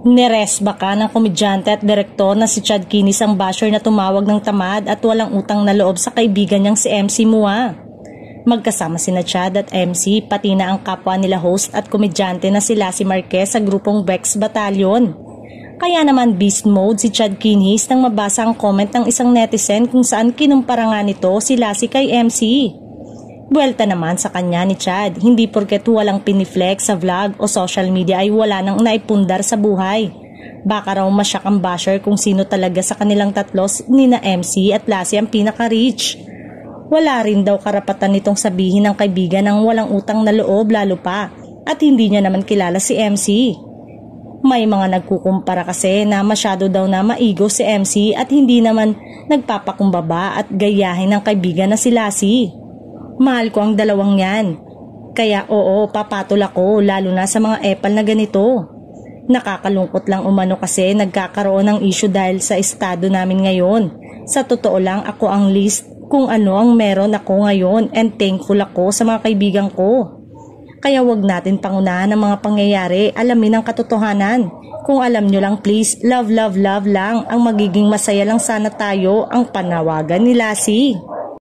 Niresba ka ng komedyante at direktor na si Chad Kinis ang basher na tumawag ng tamad at walang utang na loob sa kaibigan niyang si MC Mua. Magkasama sina Chad at MC pati na ang kapwa nila host at komedyante na si Lassie Marquez sa grupong Bex Battalion. Kaya naman beast mode si Chad Kinis nang mabasa ang comment ng isang netizen kung saan kinumpara nga nito si Lassie kay MC. Buwelta naman sa kanya ni Chad, hindi porket walang piniflex sa vlog o social media ay wala nang naipundar sa buhay. Baka raw masyak ang basher kung sino talaga sa kanilang tatlo ni na MC at Lassie ang pinaka-rich. Wala rin daw karapatan nitong sabihin ng kaibigan ng walang utang na loob lalo pa at hindi niya naman kilala si MC. May mga nagkukumpara kasi na masyado daw na maigo si MC at hindi naman nagpapakumbaba at gayahin ng kaibigan na si Lassie. Mahal ko ang dalawang yan. Kaya oo, papatol ako lalo na sa mga epal na ganito. Nakakalungkot lang umano kasi nagkakaroon ng issue dahil sa estado namin ngayon. Sa totoo lang ako ang least kung ano ang meron ako ngayon and thankful ako sa mga kaibigan ko. Kaya wag natin pangunahan ang mga pangyayari, alamin ang katotohanan. Kung alam nyo lang please, love, love, love lang ang magiging masaya lang sana tayo ang panawagan ni Lassie.